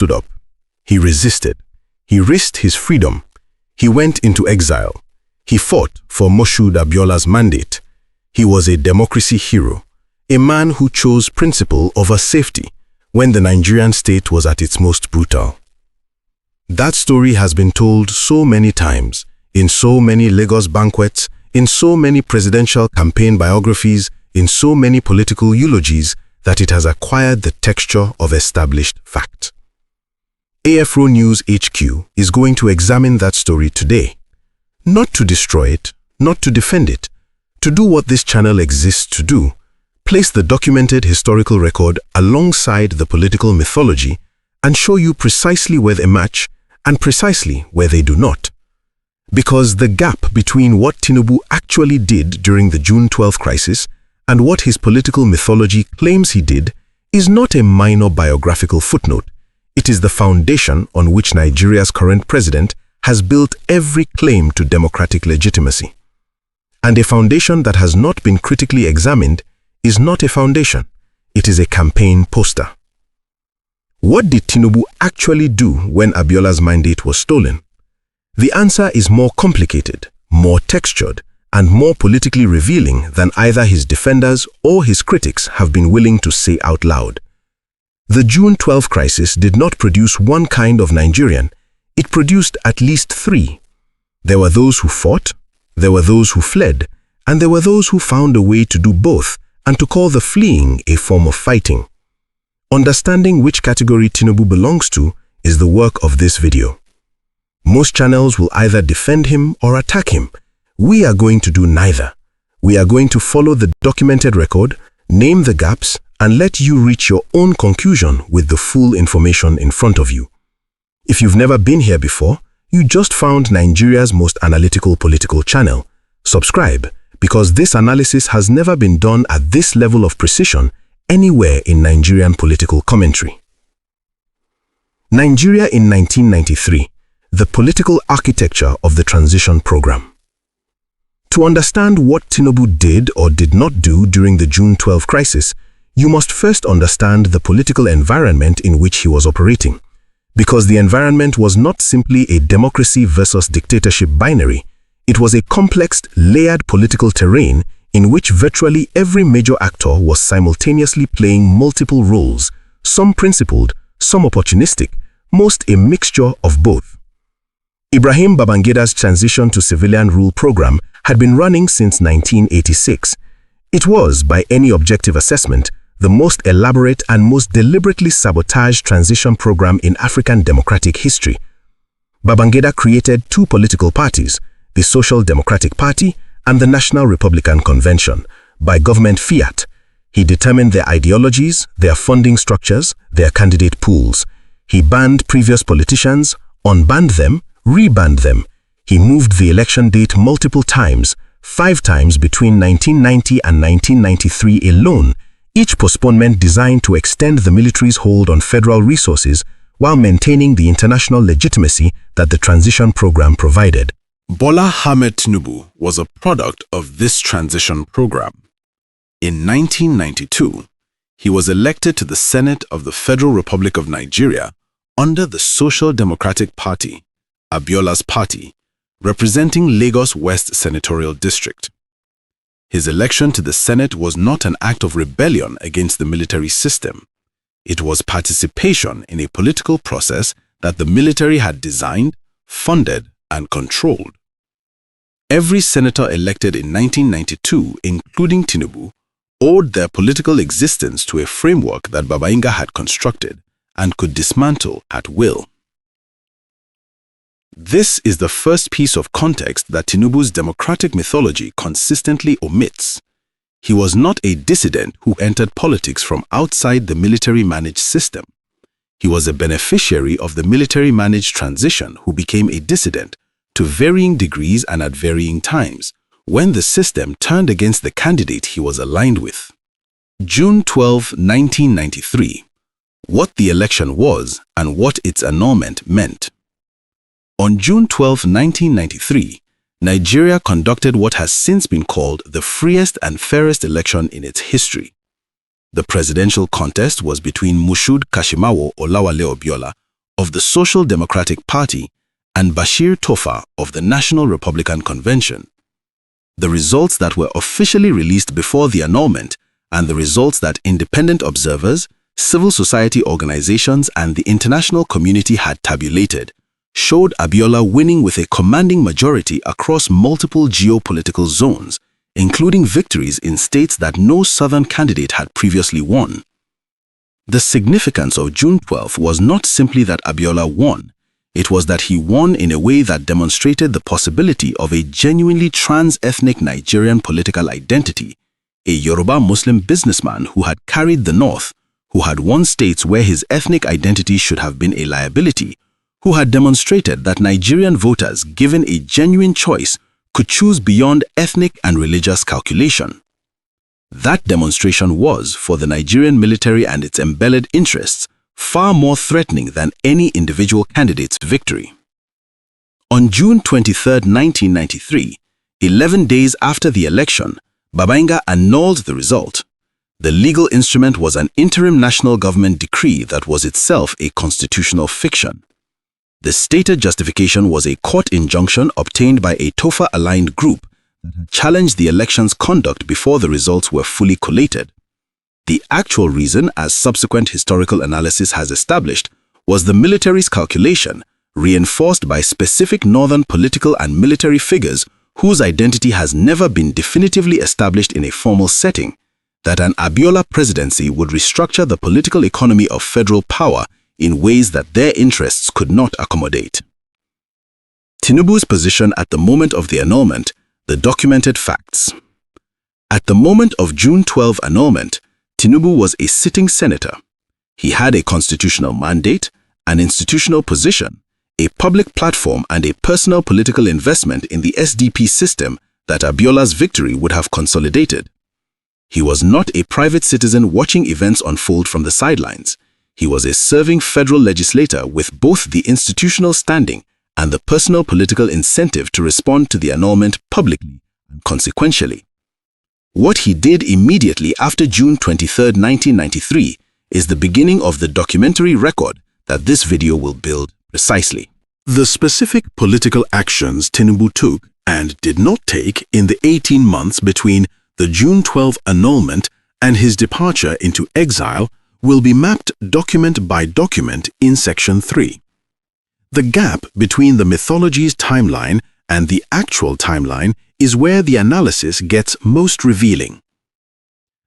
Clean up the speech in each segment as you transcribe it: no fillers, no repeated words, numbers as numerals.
stood up. He resisted. He risked his freedom. He went into exile. He fought for Moshood Abiola's mandate. He was a democracy hero, a man who chose principle over safety when the Nigerian state was at its most brutal. That story has been told so many times, in so many Lagos banquets, in so many presidential campaign biographies, in so many political eulogies, that it has acquired the texture of established fact. AFRONEWSHQ is going to examine that story today, not to destroy it, not to defend it, to do what this channel exists to do: place the documented historical record alongside the political mythology and show you precisely where they match and precisely where they do not. Because the gap between what Tinubu actually did during the June 12th crisis and what his political mythology claims he did is not a minor biographical footnote. It is the foundation on which Nigeria's current president has built every claim to democratic legitimacy. And a foundation that has not been critically examined is not a foundation. It is a campaign poster. What did Tinubu actually do when Abiola's mandate was stolen? The answer is more complicated, more textured, and more politically revealing than either his defenders or his critics have been willing to say out loud. The June 12 crisis did not produce one kind of Nigerian. It produced at least three. There were those who fought, there were those who fled, and there were those who found a way to do both and to call the fleeing a form of fighting. Understanding which category Tinubu belongs to is the work of this video. Most channels will either defend him or attack him. We are going to do neither. We are going to follow the documented record, name the gaps, and let you reach your own conclusion with the full information in front of you. If you've never been here before, you just found Nigeria's most analytical political channel. Subscribe, because this analysis has never been done at this level of precision anywhere in Nigerian political commentary. Nigeria in 1993, the political architecture of the transition program. To understand what Tinubu did or did not do during the June 12 crisis, you must first understand the political environment in which he was operating, because the environment was not simply a democracy versus dictatorship binary. It was a complex, layered political terrain in which virtually every major actor was simultaneously playing multiple roles, some principled, some opportunistic, most a mixture of both. Ibrahim Babangida's transition to civilian rule program had been running since 1986. It was, by any objective assessment, the most elaborate and most deliberately sabotaged transition program in African democratic history. Babangida created two political parties, the Social Democratic Party and the National Republican Convention, by government fiat. He determined their ideologies, their funding structures, their candidate pools. He banned previous politicians, unbanned them, rebanned them. He moved the election date multiple times, 5 times between 1990 and 1993 alone, each postponement designed to extend the military's hold on federal resources while maintaining the international legitimacy that the transition program provided. Bola Ahmed Tinubu was a product of this transition program. In 1992, he was elected to the Senate of the Federal Republic of Nigeria under the Social Democratic Party, Abiola's party, representing Lagos West Senatorial District. His election to the Senate was not an act of rebellion against the military system. It was participation in a political process that the military had designed, funded, and controlled. Every senator elected in 1992, including Tinubu, owed their political existence to a framework that Babangida had constructed and could dismantle at will. This is the first piece of context that Tinubu's democratic mythology consistently omits. He was not a dissident who entered politics from outside the military-managed system. He was a beneficiary of the military-managed transition who became a dissident to varying degrees and at varying times when the system turned against the candidate he was aligned with. June 12, 1993. What the election was and what its annulment meant. On June 12, 1993, Nigeria conducted what has since been called the freest and fairest election in its history. The presidential contest was between Moshood Kashimawo Olawale Abiola of the Social Democratic Party and Bashir Tofa of the National Republican Convention. The results that were officially released before the annulment and the results that independent observers, civil society organizations, and the international community had tabulated showed Abiola winning with a commanding majority across multiple geopolitical zones, including victories in states that no southern candidate had previously won. The significance of June 12 was not simply that Abiola won, it was that he won in a way that demonstrated the possibility of a genuinely trans-ethnic Nigerian political identity, a Yoruba Muslim businessman who had carried the North, who had won states where his ethnic identity should have been a liability, who had demonstrated that Nigerian voters, given a genuine choice, could choose beyond ethnic and religious calculation. That demonstration was, for the Nigerian military and its embedded interests, far more threatening than any individual candidate's victory. On June 23, 1993, 11 days after the election, Babangida annulled the result. The legal instrument was an interim national government decree that was itself a constitutional fiction. The stated justification was a court injunction obtained by a Tofa-aligned group that had challenged the election's conduct before the results were fully collated. The actual reason, as subsequent historical analysis has established, was the military's calculation, reinforced by specific northern political and military figures whose identity has never been definitively established in a formal setting, that an Abiola presidency would restructure the political economy of federal power in ways that their interests could not accommodate. Tinubu's position at the moment of the annulment, the documented facts. At the moment of June 12 annulment, Tinubu was a sitting senator. He had a constitutional mandate, an institutional position, a public platform, and a personal political investment in the SDP system that Abiola's victory would have consolidated. He was not a private citizen watching events unfold from the sidelines. He was a serving federal legislator with both the institutional standing and the personal political incentive to respond to the annulment publicly and consequentially. What he did immediately after June 23, 1993 is the beginning of the documentary record that this video will build precisely. The specific political actions Tinubu took and did not take in the 18 months between the June 12 annulment and his departure into exile will be mapped document by document in Section 3. The gap between the mythology's timeline and the actual timeline is where the analysis gets most revealing.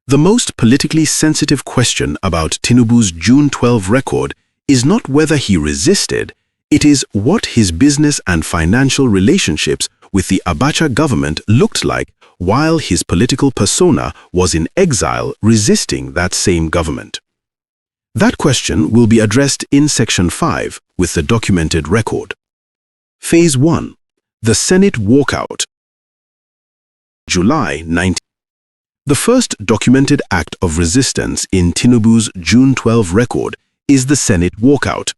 The most politically sensitive question about Tinubu's June 12 record is not whether he resisted, it is what his business and financial relationships with the Abacha government looked like while his political persona was in exile resisting that same government. That question will be addressed in Section 5 with the documented record. Phase 1. The Senate Walkout. July 19. The first documented act of resistance in Tinubu's June 12 record is the Senate walkout.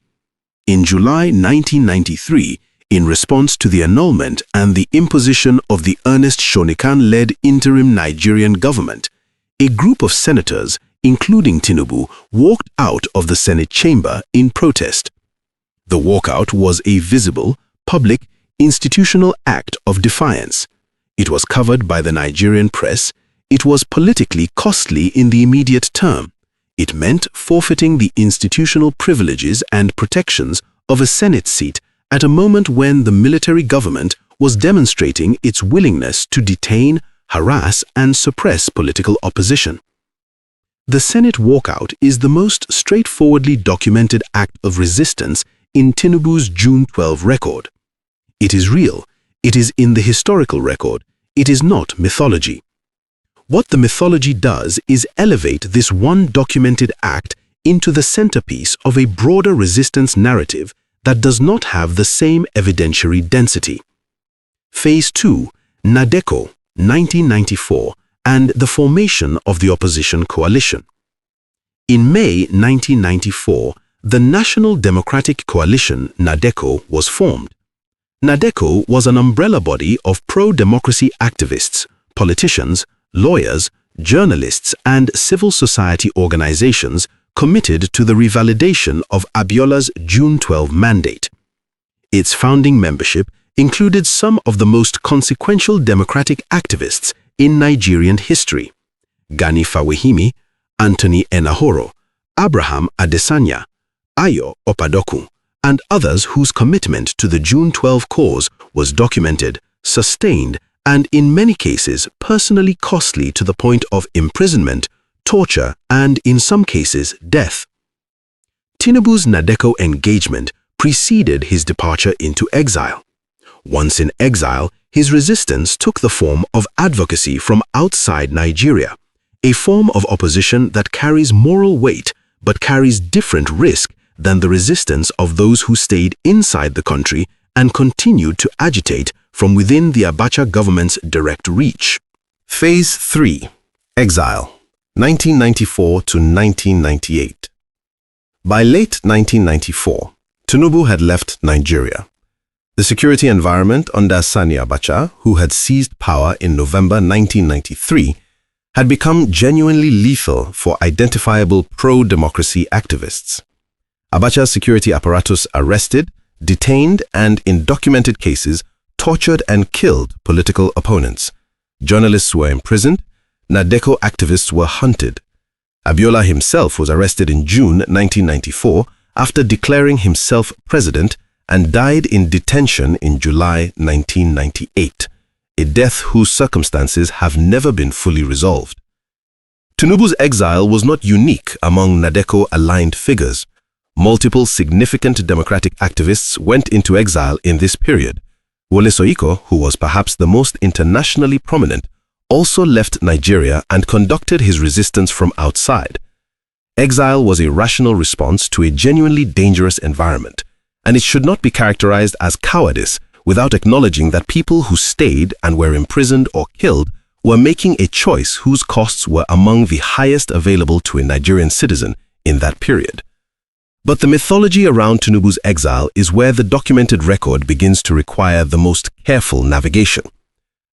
In July 1993, in response to the annulment and the imposition of the Ernest Shonikan-led interim Nigerian government, a group of senators, including Tinubu, walked out of the Senate chamber in protest. The walkout was a visible, public, institutional act of defiance. It was covered by the Nigerian press. It was politically costly in the immediate term. It meant forfeiting the institutional privileges and protections of a Senate seat at a moment when the military government was demonstrating its willingness to detain, harass, and suppress political opposition. The Senate walkout is the most straightforwardly documented act of resistance in Tinubu's June 12 record. It is real, it is in the historical record, it is not mythology. What the mythology does is elevate this one documented act into the centerpiece of a broader resistance narrative that does not have the same evidentiary density. Phase 2, NADECO, 1994, and the formation of the opposition coalition. In May 1994, the National Democratic Coalition, NADECO, was formed. NADECO was an umbrella body of pro-democracy activists, politicians, lawyers, journalists, and civil society organizations committed to the revalidation of Abiola's June 12 mandate. Its founding membership included some of the most consequential democratic activists in Nigerian history: Gani Fawehimi, Anthony Enahoro, Abraham Adesanya, Ayo Opadoku, and others whose commitment to the June 12 cause was documented, sustained, and in many cases personally costly to the point of imprisonment, torture, and in some cases death. Tinubu's NADECO engagement preceded his departure into exile. Once in exile, his resistance took the form of advocacy from outside Nigeria, a form of opposition that carries moral weight but carries different risk than the resistance of those who stayed inside the country and continued to agitate from within the Abacha government's direct reach. Phase 3. Exile, 1994 to 1998. By late 1994, Tinubu had left Nigeria. The security environment under Sani Abacha, who had seized power in November 1993, had become genuinely lethal for identifiable pro-democracy activists. Abacha's security apparatus arrested, detained, and in documented cases, tortured and killed political opponents. Journalists were imprisoned. NADECO activists were hunted. Abiola himself was arrested in June 1994 after declaring himself president and died in detention in July 1998, a death whose circumstances have never been fully resolved. Tinubu's exile was not unique among NADECO-aligned figures. Multiple significant democratic activists went into exile in this period. Wole Soyinka, who was perhaps the most internationally prominent, also left Nigeria and conducted his resistance from outside. Exile was a rational response to a genuinely dangerous environment, and it should not be characterized as cowardice without acknowledging that people who stayed and were imprisoned or killed were making a choice whose costs were among the highest available to a Nigerian citizen in that period. But the mythology around Tinubu's exile is where the documented record begins to require the most careful navigation.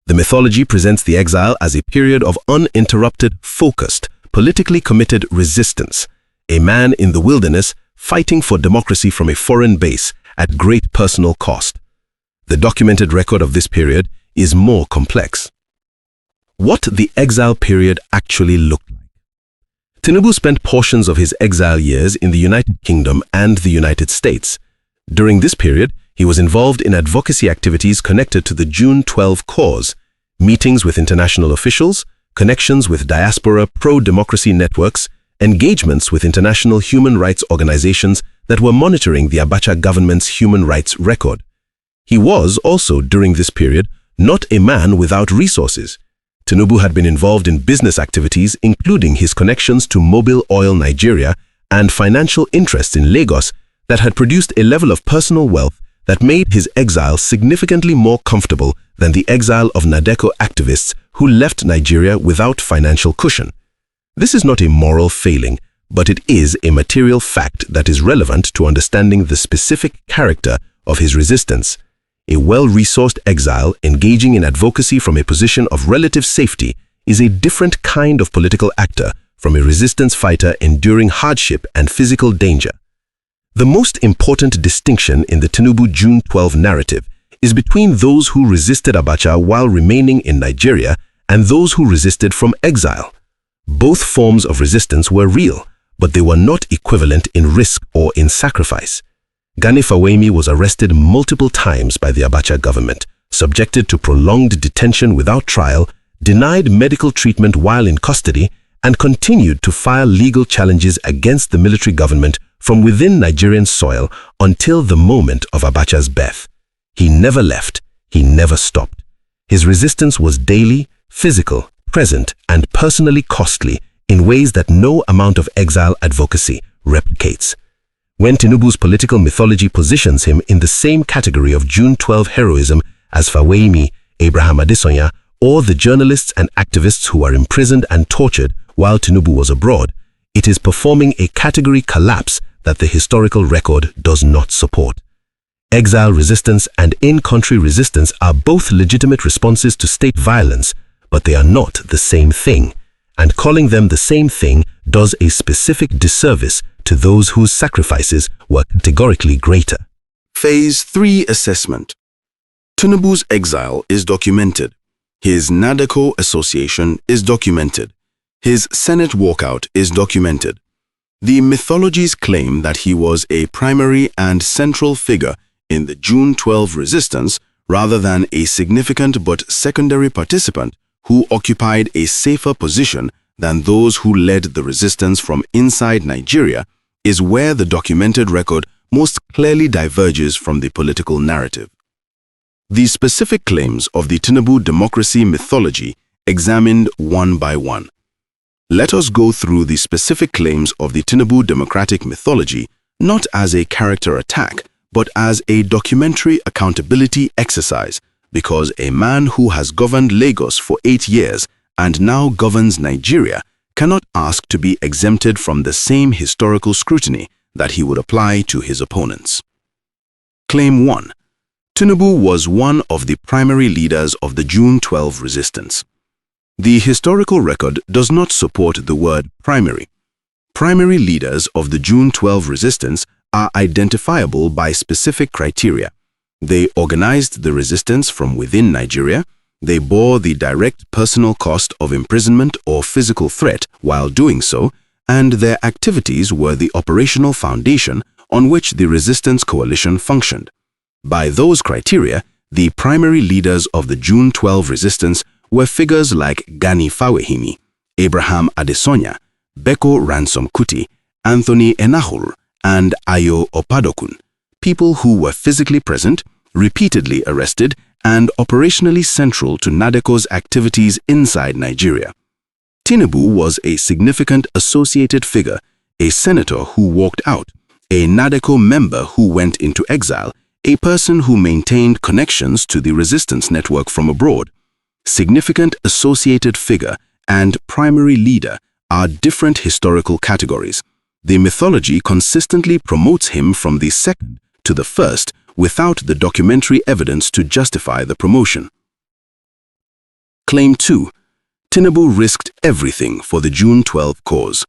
The mythology presents the exile as a period of uninterrupted, focused, politically committed resistance, a man in the wilderness fighting for democracy from a foreign base at great personal cost. The documented record of this period is more complex. What the exile period actually looked like. Tinubu spent portions of his exile years in the United Kingdom and the United States. During this period, he was involved in advocacy activities connected to the June 12 cause, meetings with international officials, connections with diaspora pro-democracy networks, engagements with international human rights organizations that were monitoring the Abacha government's human rights record. He was also, during this period, not a man without resources. Tinubu had been involved in business activities, including his connections to Mobil Oil Nigeria and financial interests in Lagos that had produced a level of personal wealth that made his exile significantly more comfortable than the exile of NADECO activists who left Nigeria without financial cushion. This is not a moral failing, but it is a material fact that is relevant to understanding the specific character of his resistance. A well-resourced exile engaging in advocacy from a position of relative safety is a different kind of political actor from a resistance fighter enduring hardship and physical danger. The most important distinction in the Tinubu June 12 narrative is between those who resisted Abacha while remaining in Nigeria and those who resisted from exile. Both forms of resistance were real, but they were not equivalent in risk or in sacrifice. Gani Fawehimi was arrested multiple times by the Abacha government, subjected to prolonged detention without trial, denied medical treatment while in custody, and continued to file legal challenges against the military government from within Nigerian soil until the moment of Abacha's death. He never left, he never stopped. His resistance was daily, physical, present, and personally costly in ways that no amount of exile advocacy replicates. When Tinubu's political mythology positions him in the same category of June 12 heroism as Fawehimi, Abraham Adesanya, or the journalists and activists who were imprisoned and tortured while Tinubu was abroad, it is performing a category collapse that the historical record does not support. Exile resistance and in-country resistance are both legitimate responses to state violence, but they are not the same thing, and calling them the same thing does a specific disservice to those whose sacrifices were categorically greater. Phase 3 Assessment. Tinubu's exile is documented. His NADECO association is documented. His Senate walkout is documented. The mythologies claim that he was a primary and central figure in the June 12 resistance rather than a significant but secondary participant who occupied a safer position than those who led the resistance from inside Nigeria is where the documented record most clearly diverges from the political narrative. The specific claims of the Tinubu democracy mythology examined one by one. Let us go through the specific claims of the Tinubu democratic mythology not as a character attack, but as a documentary accountability exercise, because a man who has governed Lagos for 8 years and now governs Nigeria cannot ask to be exempted from the same historical scrutiny that he would apply to his opponents. Claim 1. Tinubu was one of the primary leaders of the June 12 resistance. The historical record does not support the word primary. Primary leaders of the June 12 resistance are identifiable by specific criteria. They organized the resistance from within Nigeria, they bore the direct personal cost of imprisonment or physical threat while doing so, and their activities were the operational foundation on which the resistance coalition functioned. By those criteria, the primary leaders of the June 12 resistance were figures like Gani Fawehimi, Abraham Adesonya, Beko Ransom Kuti, Anthony Enahul, and Ayo Opadokun, people who were physically present, repeatedly arrested, and operationally central to NADECO's activities inside Nigeria. Tinubu was a significant associated figure, a senator who walked out, a NADECO member who went into exile, a person who maintained connections to the resistance network from abroad. Significant associated figure and primary leader are different historical categories. The mythology consistently promotes him from the second to the first without the documentary evidence to justify the promotion. Claim 2. Tinubu risked everything for the June 12 cause.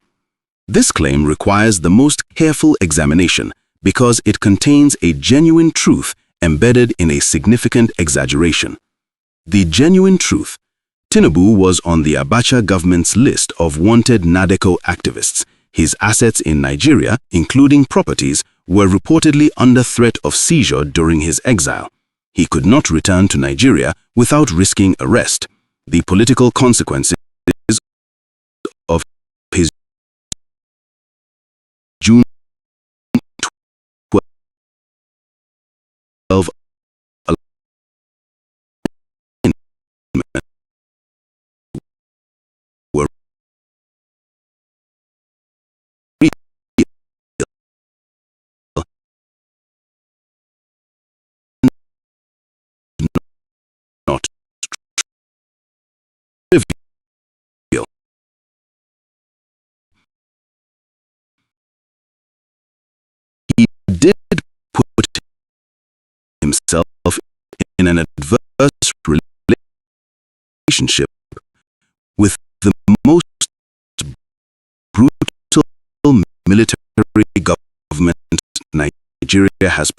This claim requires the most careful examination because it contains a genuine truth embedded in a significant exaggeration. The genuine truth: Tinubu was on the Abacha government's list of wanted NADECO activists. His assets in Nigeria, including properties, were reportedly under threat of seizure during his exile. He could not return to Nigeria without risking arrest. The political consequences of his June 12 were not trivial. He did put himself in an adverse relationship with the most brutal military government Nigeria has